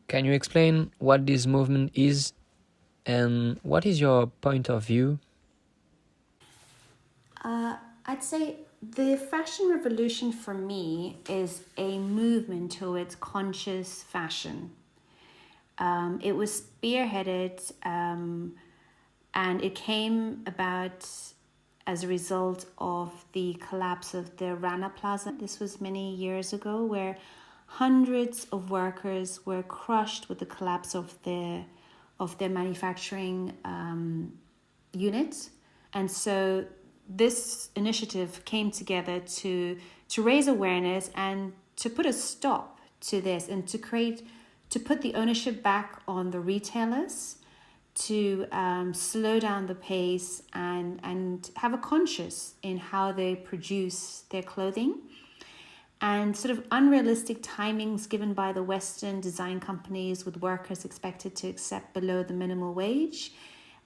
Can you explain what this movement is and what is your point of view? I'd say the fashion revolution for me is a movement towards conscious fashion. It was spearheaded and it came about as a result of the collapse of the Rana Plaza. This was many years ago, where hundreds of workers were crushed with the collapse of their manufacturing unit. And so this initiative came together to raise awareness and to put a stop to this, and to put the ownership back on the retailers, to slow down the pace and have a conscious in how they produce their clothing, and sort of unrealistic timings given by the Western design companies, with workers expected to accept below the minimum wage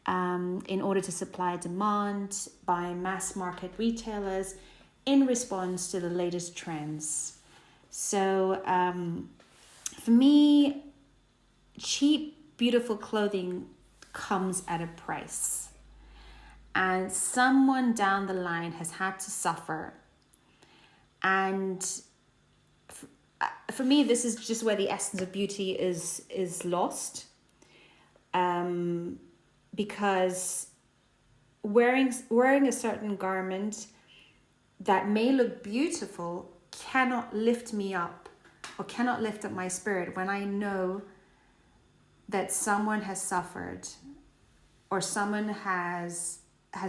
in order to supply demand by mass market retailers in response to the latest trends. So for me, cheap, beautiful clothing comes at a price. And someone down the line has had to suffer. And for me, this is just where the essence of beauty is lost. Because wearing a certain garment that may look beautiful cannot lift me up or cannot lift up my spirit when I know that someone has suffered or someone has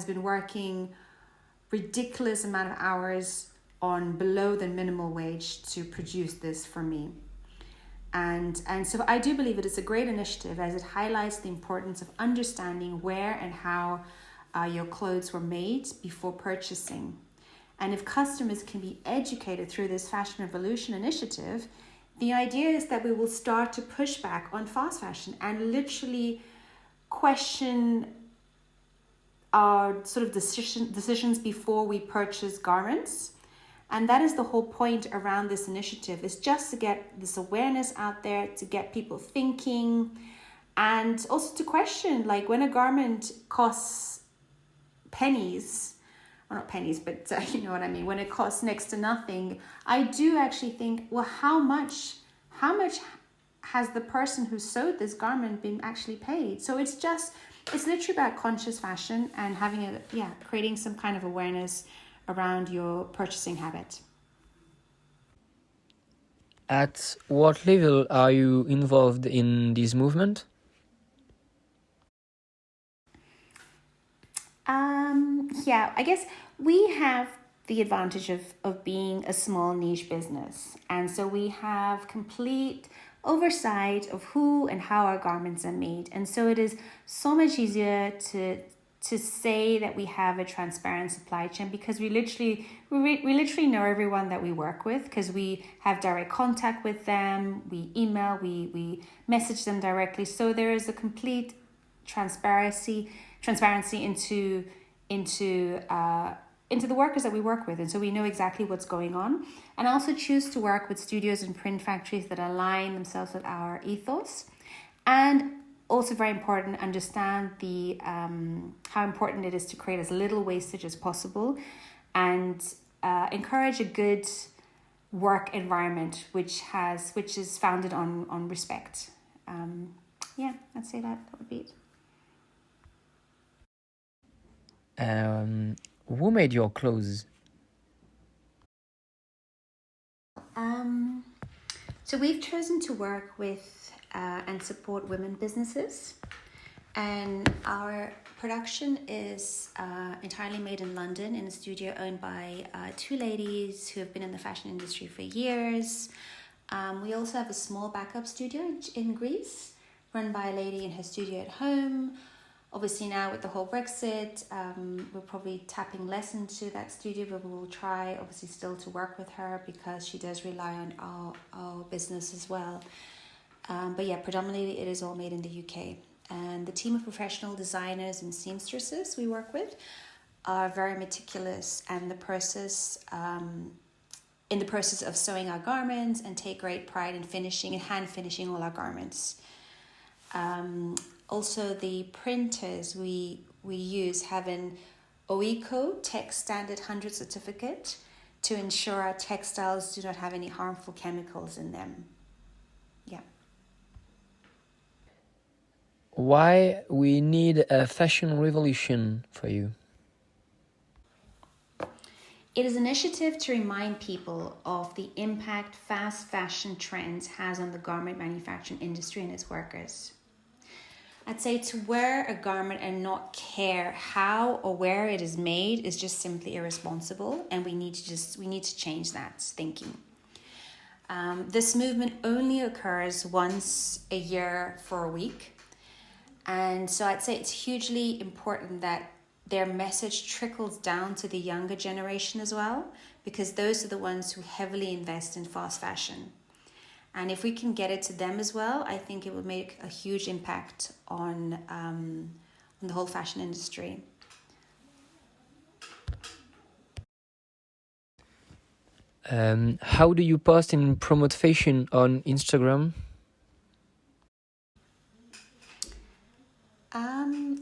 been working ridiculous amount of hours on below the minimal wage to produce this for me. And so I do believe it is a great initiative, as it highlights the importance of understanding where and how your clothes were made before purchasing. And if customers can be educated through this Fashion Revolution initiative, the idea is that we will start to push back on fast fashion and literally question our sort of decisions before we purchase garments. And that is the whole point around this initiative, is just to get this awareness out there, to get people thinking, and also to question, like, when a garment costs pennies, well, not pennies, but you know what I mean, when it costs next to nothing, I do actually think, well, how much has the person who sewed this garment been actually paid? So it's literally about conscious fashion and creating some kind of awareness around your purchasing habit. At what level are you involved in this movement? I guess we have the advantage of being a small niche business. And so we have complete oversight of who and how our garments are made. And so it is so much easier to say that we have a transparent supply chain, because we literally know everyone that we work with, because we have direct contact with them, we email, we message them directly. So there is a complete transparency into the workers that we work with, and so we know exactly what's going on. And I also choose to work with studios and print factories that align themselves with our ethos, and also very important, understand the how important it is to create as little wastage as possible, and encourage a good work environment which is founded on respect. I'd say that would be it. Who made your clothes? So we've chosen to work with and support women businesses, and our production is entirely made in London in a studio owned by two ladies who have been in the fashion industry for years. We also have a small backup studio in Greece run by a lady in her studio at home. Obviously now with the whole Brexit, we're probably tapping less into that studio, but we'll try obviously still to work with her, because she does rely on our business as well. Predominantly it is all made in the UK. And the team of professional designers and seamstresses we work with are very meticulous, and the process in the process of sewing our garments and take great pride in finishing and hand finishing all our garments. Also, the printers we use have an OECO Tech Standard 100 certificate to ensure our textiles do not have any harmful chemicals in them. Yeah. Why we need a fashion revolution for you? It is an initiative to remind people of the impact fast fashion trends has on the garment manufacturing industry and its workers. I'd say to wear a garment and not care how or where it is made is just simply irresponsible, and we need to change that thinking. This movement only occurs once a year for a week, and so I'd say it's hugely important that their message trickles down to the younger generation as well, because those are the ones who heavily invest in fast fashion. And if we can get it to them as well, I think it would make a huge impact on the whole fashion industry. How do you post and promote fashion on Instagram?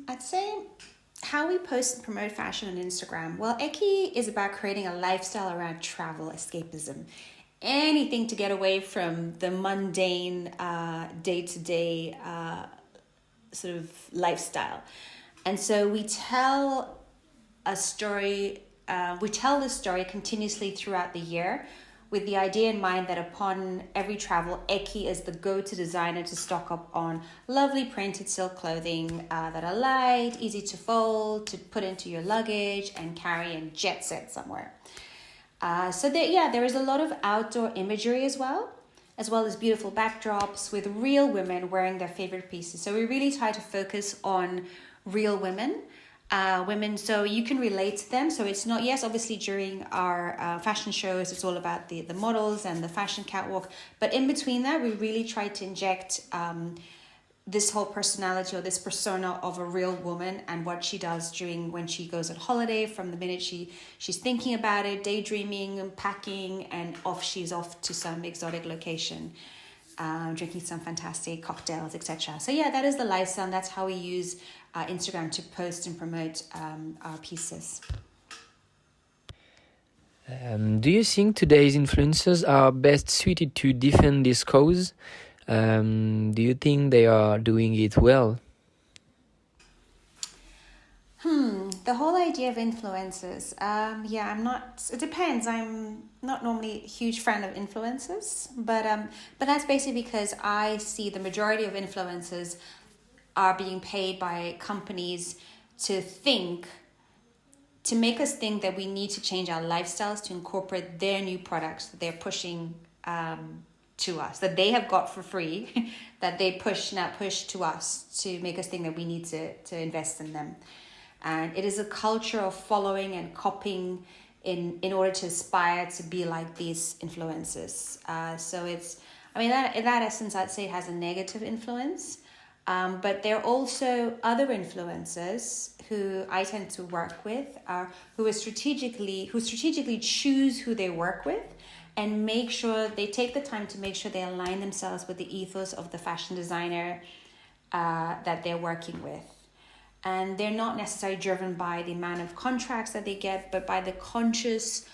I'd say how we post and promote fashion on Instagram. Well, Eki is about creating a lifestyle around travel escapism. Anything to get away from the mundane day-to-day sort of lifestyle. And so we tell a story, we tell this story continuously throughout the year with the idea in mind that upon every travel, Eki is the go-to designer to stock up on lovely printed silk clothing that are light, easy to fold, to put into your luggage and carry and jet set somewhere. There is a lot of outdoor imagery as well as beautiful backdrops with real women wearing their favorite pieces. So we really try to focus on real women, so you can relate to them. So it's not, yes, obviously during our fashion shows, it's all about the models and the fashion catwalk. But in between that, we really try to inject this whole personality or this persona of a real woman and what she does when she goes on holiday, from the minute she's thinking about it, daydreaming and packing, and she's off to some exotic location, drinking some fantastic cocktails, etc. So yeah, that is the lifestyle, and that's how we use Instagram to post and promote our pieces. Do you think today's influencers are best suited to defend this cause? Do you think they are doing it well? The whole idea of influencers, it depends. I'm not normally a huge fan of influencers, but that's basically because I see the majority of influencers are being paid by companies to make us think that we need to change our lifestyles to incorporate their new products that they're pushing to us, that they have got for free, that they push to us to make us think that we need to invest in them. And it is a culture of following and copying in order to aspire to be like these influencers. In that essence, I'd say it has a negative influence. But there are also other influencers who I tend to work with, who strategically choose who they work with and make sure they take the time to make sure they align themselves with the ethos of the fashion designer that they're working with. And they're not necessarily driven by the amount of contracts that they get, but by the conscious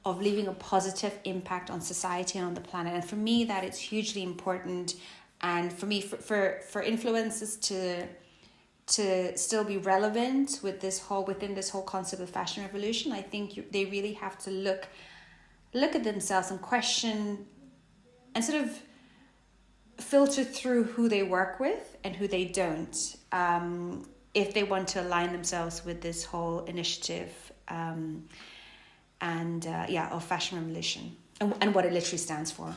of leaving a positive impact on society and on the planet. And for me, that is hugely important. And for me, for influencers to still be relevant within this whole concept of fashion revolution, I think they really have to look at themselves and question and sort of filter through who they work with and who they don't, if they want to align themselves with this whole initiative of fashion revolution and what it literally stands for.